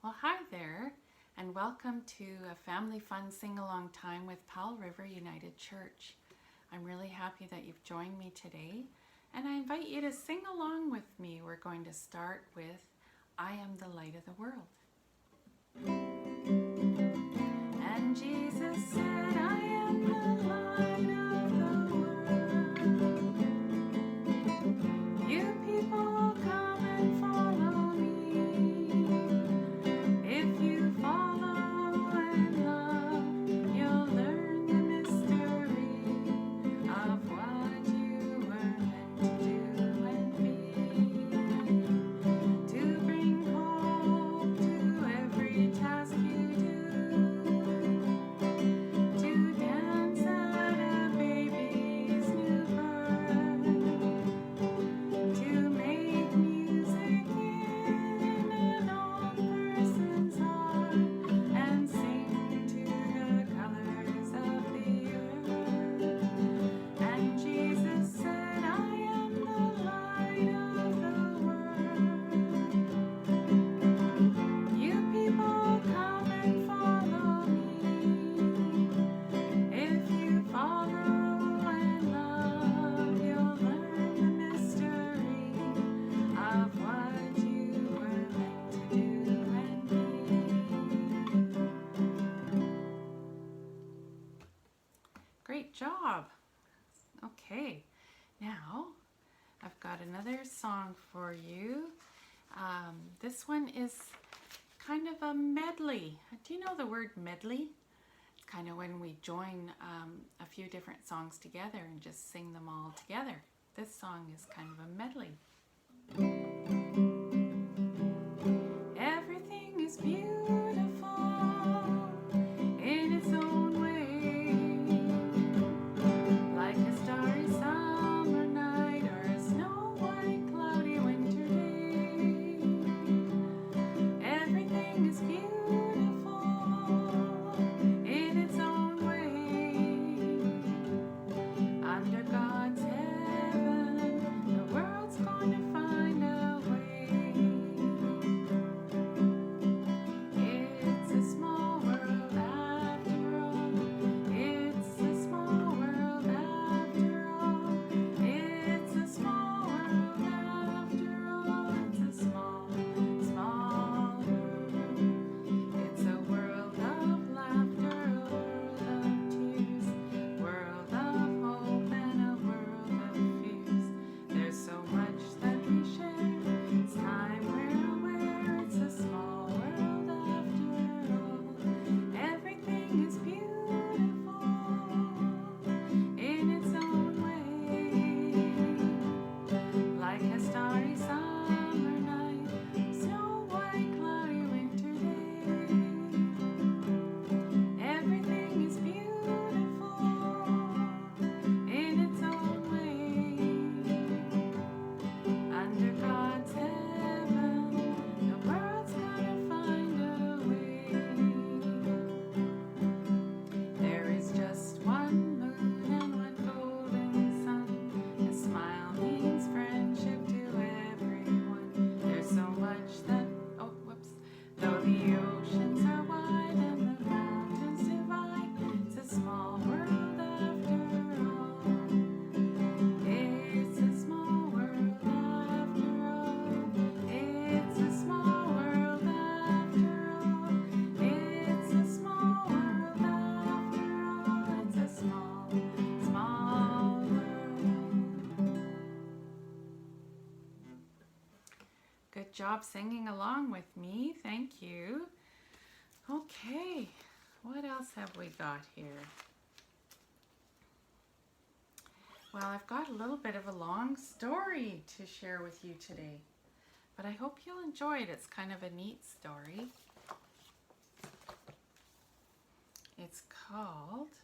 Well, hi there, and welcome to a family fun sing-along time with Powell River United Church. I'm really happy that you've joined me today, and I invite you to sing along with me. We're going to start with I Am the Light of the World. And Jesus said, I am the light of the world. You people come and follow me. If you follow and love, you'll learn the mystery of what you were meant to do and be. To bring hope to every task you do. To dance at a baby's new birth. To make music in an old person's heart and sing to the colors of the earth. And Jesus said, I am the light of the world. You people come and follow me. If you follow and love, you'll learn the mystery of what you were meant to do and be. Great job. Okay, now I've got another song for you. This one is kind of a medley. Do you know the word medley? It's kind of when we join a few different songs together and just sing them all together. This song is kind of a medley. Everything is beautiful in its own way, like a starry summer night or a snow white cloudy winter day. Everything is beautiful in its own way. Under God's heaven, the world's going to find a way. It's a small world after all. It's a small world after all. It's a small world after all. It's a small, small world. It's a world of laughter, a world of tears, world of hope and a world of fears. There's so much that we share. It's time we're aware. It's a small world after all. Everything is beautiful in its own way, like a starry summer night, snow white cloudy winter day. Everything is beautiful in its own way. Under God's heaven, the world's gonna find a way. There is just one moon and one golden sun. A smile means friendship to everyone. There's so much that, though the oceans are wide and the mountains divide, it's a small world after all. It's a small world after all. It's a small world after all. It's a small world after all. It's a small, small world. Good job singing along with me. Thank you. Okay, what else have we got here? Well, I've got a little bit of a long story to share with you today, but I hope you'll enjoy it. It's kind of a neat story. It's called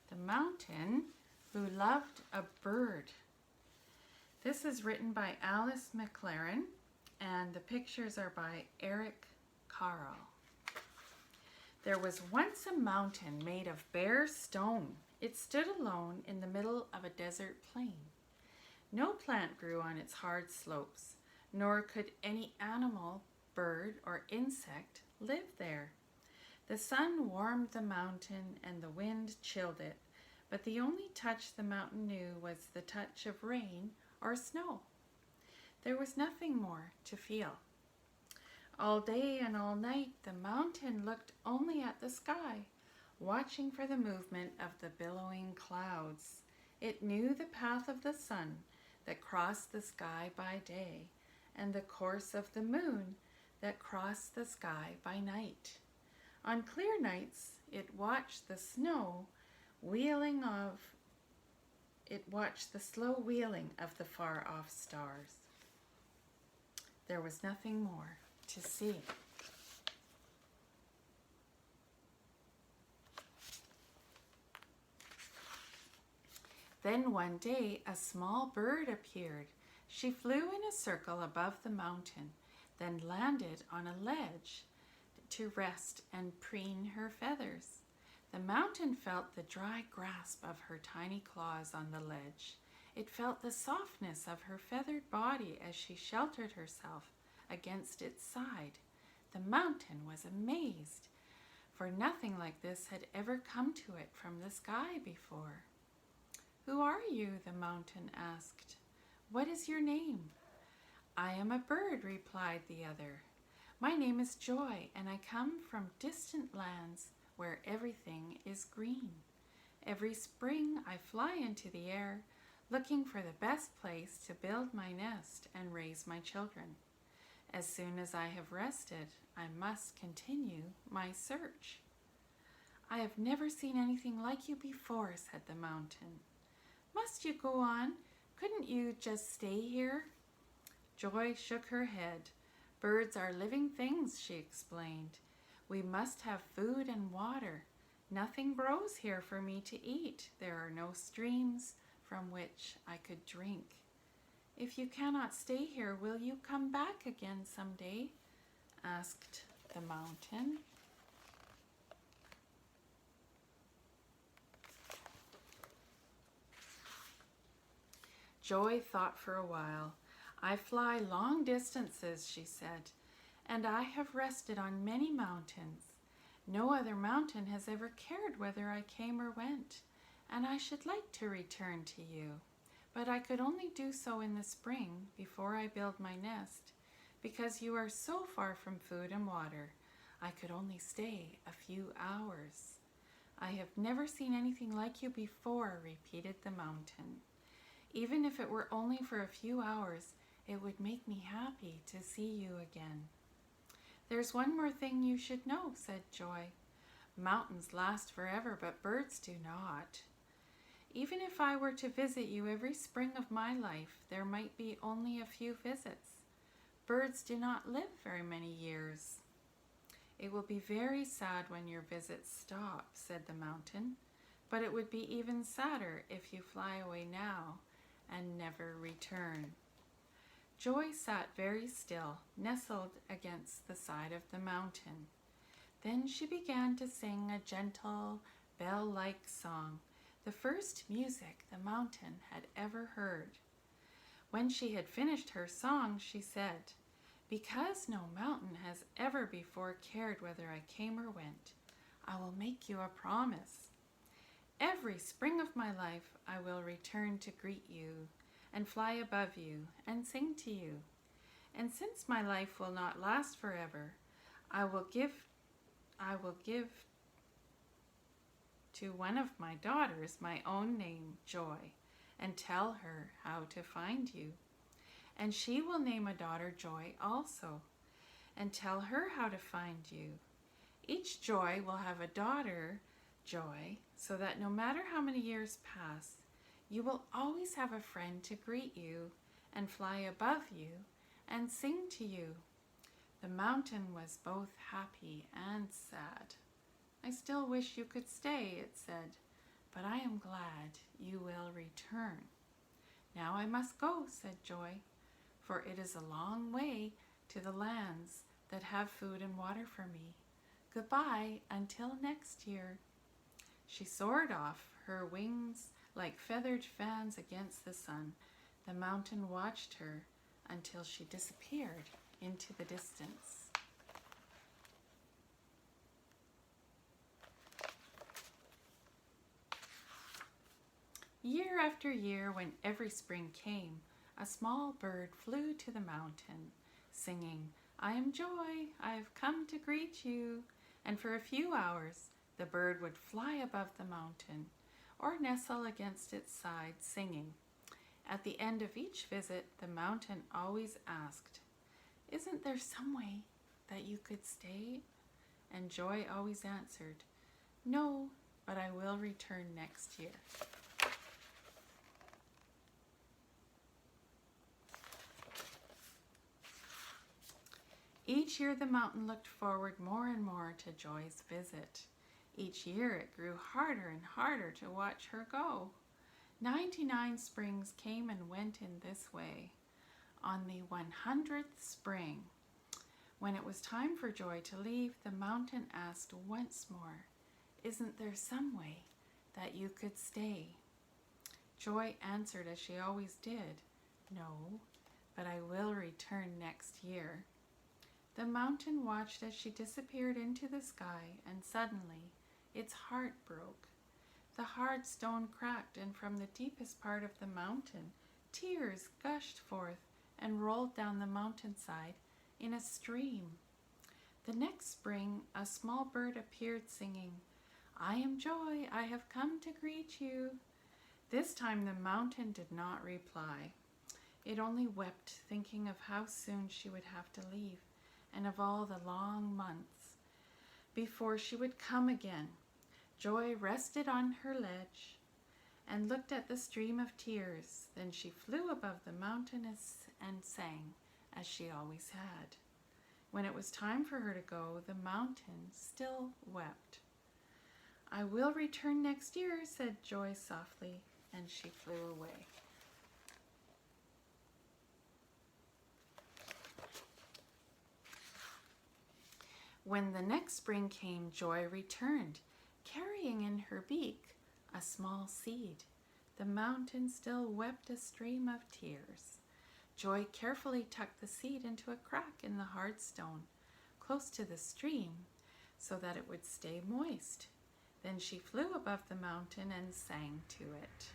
The Mountain Who Loved a Bird. This is written by Alice McLaren, and the pictures are by Eric Carl. There was once a mountain made of bare stone. It stood alone in the middle of a desert plain. No plant grew on its hard slopes. nor could any animal, bird, or insect live there. The sun warmed the mountain and the wind chilled it, but the only touch the mountain knew was the touch of rain or snow. There was nothing more to feel. All day and all night the mountain looked only at the sky, watching for the movement of the billowing clouds. It knew the path of the sun that crossed the sky by day, and the course of the moon that crossed the sky by night. On clear nights, it watched the slow wheeling of the far-off stars. There was nothing more to see. Then one day a small bird appeared. She flew in a circle above the mountain, then landed on a ledge to rest and preen her feathers. The mountain felt the dry grasp of her tiny claws on the ledge. It felt the softness of her feathered body as she sheltered herself against its side. The mountain was amazed, for nothing like this had ever come to it from the sky before. "Who are you?" the mountain asked. "What is your name?" "I am a bird," replied the other. "My name is Joy, and I come from distant lands where everything is green. Every spring I fly into the air, looking for the best place to build my nest and raise my children. As soon as I have rested, I must continue my search." "I have never seen anything like you before," said the mountain. "Must you go on? Couldn't you just stay here?" Joy shook her head. "Birds are living things," she explained. "We must have food and water. Nothing grows here for me to eat. There are no streams from which I could drink. If you cannot stay here, will you come back again someday?" asked the mountain. Joy thought for a while. "I fly long distances," she said, "and I have rested on many mountains. No other mountain has ever cared whether I came or went, and I should like to return to you. But I could only do so in the spring, before I build my nest, because you are so far from food and water. I could only stay a few hours." "I have never seen anything like you before," repeated the mountain. "Even if it were only for a few hours, it would make me happy to see you again." "There's one more thing you should know," said Joy. "Mountains last forever, but birds do not. Even if I were to visit you every spring of my life, there might be only a few visits. Birds do not live very many years." "It will be very sad when your visits stop," said the mountain, "but it would be even sadder if you fly away now and never return." Joy sat very still, nestled against the side of the mountain. Then she began to sing a gentle, bell-like song, the first music the mountain had ever heard. When she had finished her song, she said, "Because no mountain has ever before cared whether I came or went, I will make you a promise. Every spring of my life I will return to greet you and fly above you and sing to you. And since my life will not last forever, I will give to one of my daughters my own name, Joy, and tell her how to find you. And she will name a daughter Joy also, and tell her how to find you. Each Joy will have a daughter Joy, so that no matter how many years pass, you will always have a friend to greet you and fly above you and sing to you." The mountain was both happy and sad. "I still wish you could stay," it said, "but I am glad you will return." "Now I must go," said Joy, "for it is a long way to the lands that have food and water for me. Goodbye until next year." She soared off, her wings like feathered fans against the sun. The mountain watched her until she disappeared into the distance. Year after year, when every spring came, a small bird flew to the mountain, singing, "I am Joy, I have come to greet you." And for a few hours, the bird would fly above the mountain or nestle against its side, singing. At the end of each visit, the mountain always asked, "Isn't there some way that you could stay?" And Joy always answered, "No, but I will return next year." Each year the mountain looked forward more and more to Joy's visit. Each year it grew harder and harder to watch her go. 99 springs came and went in this way. On the 100th spring, when it was time for Joy to leave, the mountain asked once more, "Isn't there some way that you could stay?" Joy answered as she always did, "No, but I will return next year." The mountain watched as she disappeared into the sky, and suddenly its heart broke. The hard stone cracked, and from the deepest part of the mountain, tears gushed forth and rolled down the mountainside in a stream. The next spring, a small bird appeared singing, "I am Joy, I have come to greet you." This time the mountain did not reply. It only wept, thinking of how soon she would have to leave, and of all the long months before she would come again. Joy rested on her ledge and looked at the stream of tears. Then she flew above the mountain and sang, as she always had. When it was time for her to go, the mountain still wept. "I will return next year," said Joy softly, and she flew away. When the next spring came, Joy returned, carrying in her beak a small seed. The mountain still wept a stream of tears. Joy carefully tucked the seed into a crack in the hard stone, close to the stream, so that it would stay moist. Then she flew above the mountain and sang to it.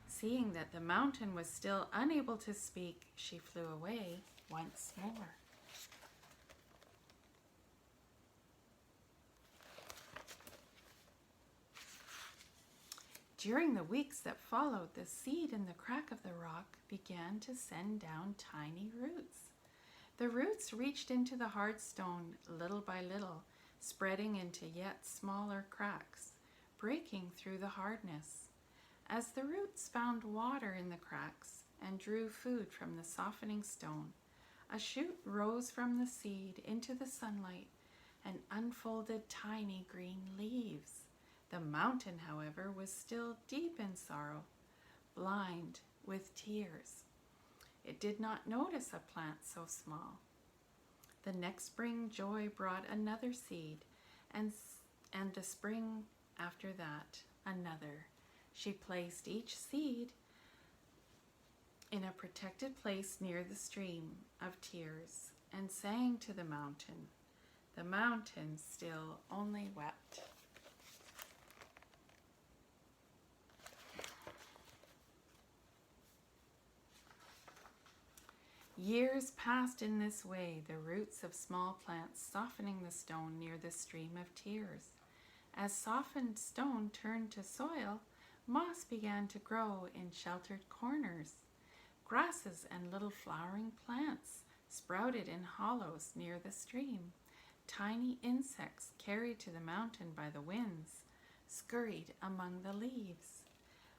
Seeing that the mountain was still unable to speak, she flew away once more. During the weeks that followed, the seed in the crack of the rock began to send down tiny roots. The roots reached into the hard stone little by little, spreading into yet smaller cracks, breaking through the hardness. As the roots found water in the cracks and drew food from the softening stone, a shoot rose from the seed into the sunlight and unfolded tiny green leaves. The mountain, however, was still deep in sorrow, blind with tears. It did not notice a plant so small. The next spring, Joy brought another seed, and the spring after that, another. She placed each seed in a protected place near the stream of tears and sang to the mountain. The mountain still only wept. Years passed in this way, the roots of small plants softening the stone near the stream of tears. As softened stone turned to soil, moss began to grow in sheltered corners. Grasses and little flowering plants sprouted in hollows near the stream. Tiny insects, carried to the mountain by the winds, scurried among the leaves.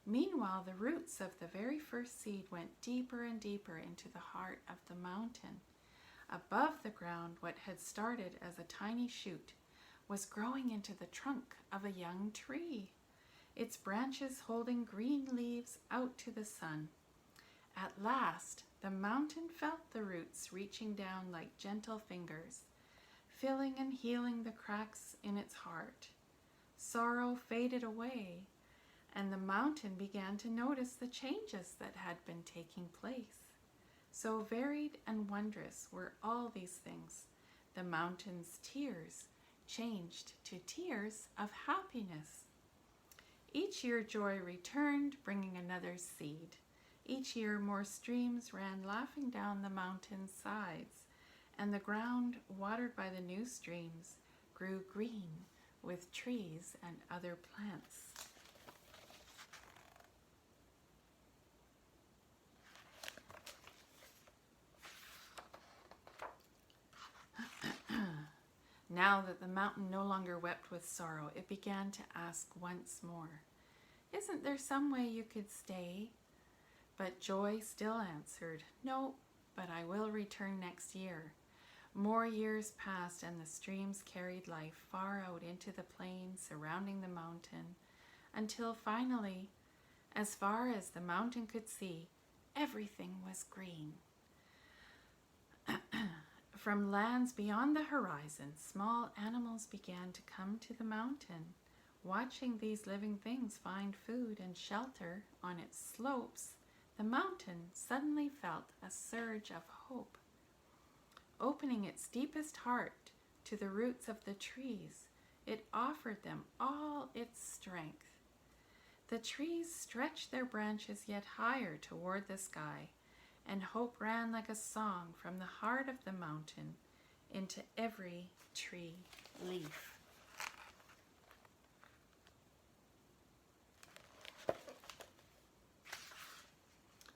Meanwhile, the roots of the very first seed went deeper and deeper into the heart of the mountain. Above the ground, what had started as a tiny shoot was growing into the trunk of a young tree, its branches holding green leaves out to the sun. At last, the mountain felt the roots reaching down like gentle fingers, filling and healing the cracks in its heart. Sorrow faded away, and the mountain began to notice the changes that had been taking place. So varied and wondrous were all these things. The mountain's tears changed to tears of happiness. Each year joy returned, bringing another seed. Each year more streams ran laughing down the mountain's sides, and the ground, watered by the new streams, grew green with trees and other plants. Now that the mountain no longer wept with sorrow, it began to ask once more, "Isn't there some way you could stay?" But joy still answered, "No, but I will return next year." More years passed, and the streams carried life far out into the plain surrounding the mountain, until finally, as far as the mountain could see, everything was green. From lands beyond the horizon, small animals began to come to the mountain. Watching these living things find food and shelter on its slopes, the mountain suddenly felt a surge of hope. Opening its deepest heart to the roots of the trees, it offered them all its strength. The trees stretched their branches yet higher toward the sky, and hope ran like a song from the heart of the mountain into every tree leaf.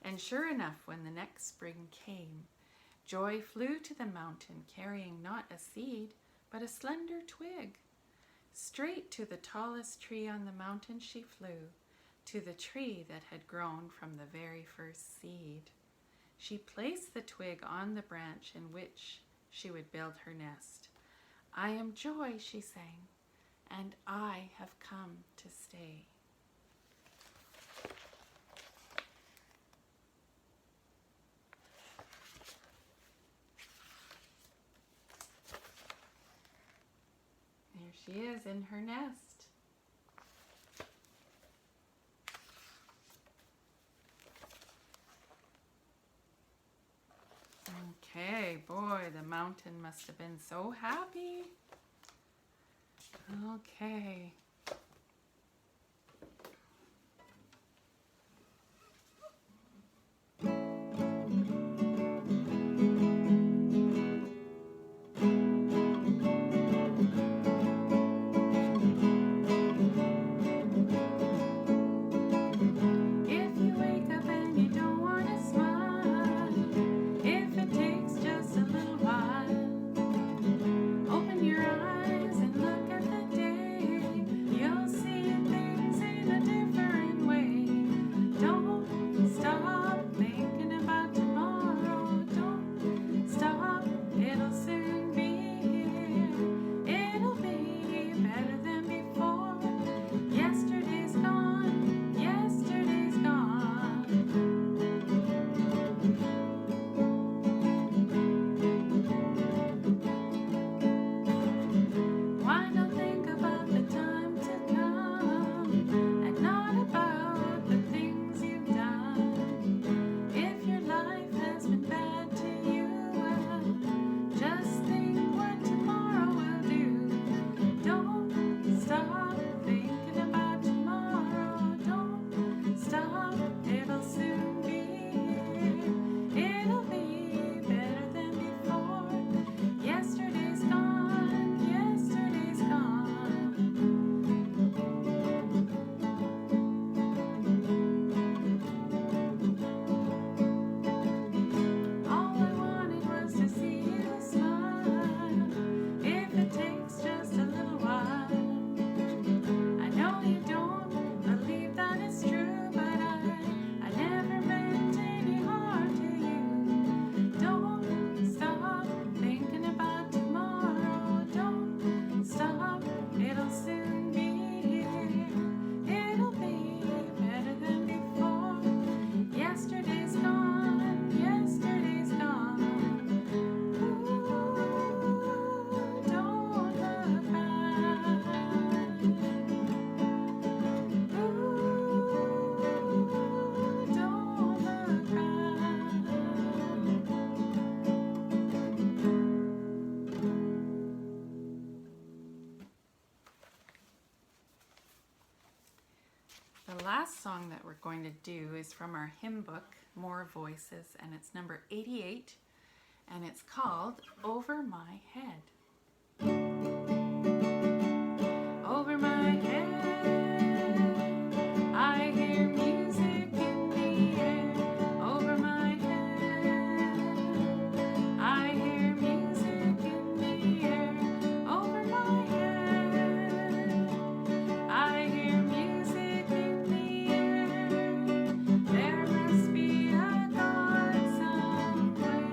And sure enough, when the next spring came, joy flew to the mountain, carrying not a seed, but a slender twig. Straight to the tallest tree on the mountain she flew, to the tree that had grown from the very first seed. She placed the twig on the branch in which she would build her nest. "I am joy," she sang, "and I have come to stay." There she is in her nest. Okay, boy, the mountain must have been so happy. Okay. If you wake up and you don't want to smile, if it takes just a little while, open your eyes and look at the day. song that we're going to do is from our hymn book, More Voices, and it's number 88, and it's called Over My Head. Over my head, I hear music in the air. Over my head, I hear music in the air. Over my head, I hear music in the air. There must be a God somewhere.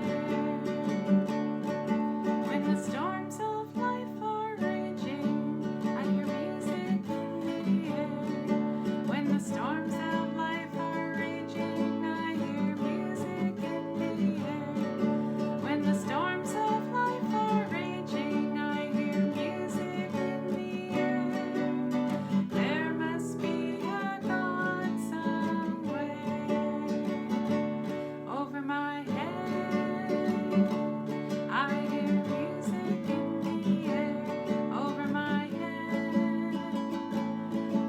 When the storms of life are raging, I hear music in the air. When the storms of life are raging, I hear music in the air. When the storms of life are raging, I hear music in the air. There must be a God somewhere. Over my head, I hear music in the air. Over my head,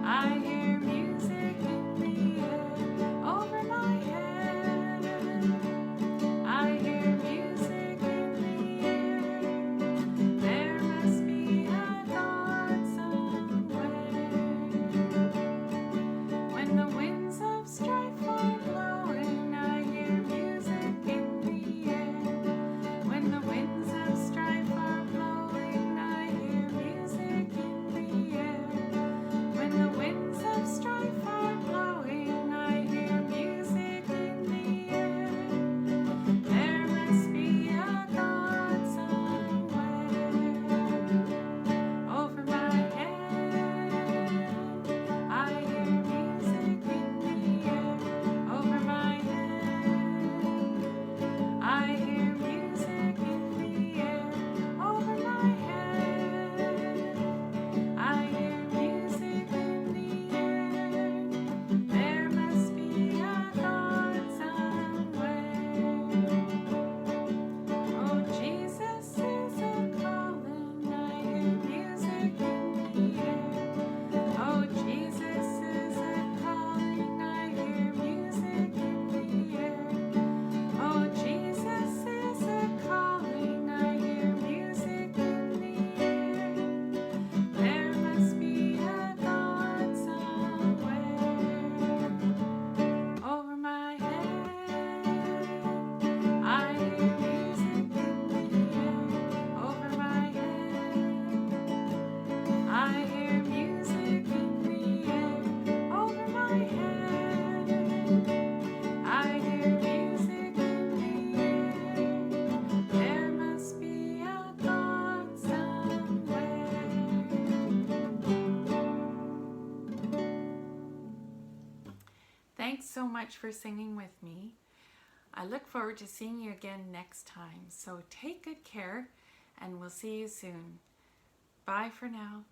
I hear music in the air. Over my head, I hear music in the air. There must be a God somewhere. When the winds of strife are blowing, I hear music in the air. When the winds of strife are blowing, I hear music in the air. When the winds of strife are blowing, I hear music in the air. There must be a God somewhere. Over my head, I hear music in the air. Over my head, I hear music in the air. Over my head, I hear music in the air. There must be a God somewhere. Oh, Jesus is a calling, I hear music in the air. Oh, Jesus is a calling, I hear music in the air. Oh, Jesus is a calling, I hear music in the air. There must be a God somewhere. Over my head, I hear music in the air. Over my head, I hear music in the air. Over my head, I hear music in the air. There must be a God somewhere. Thanks so much for singing with me. I look forward to seeing you again next time. So take good care, and we'll see you soon. Bye for now.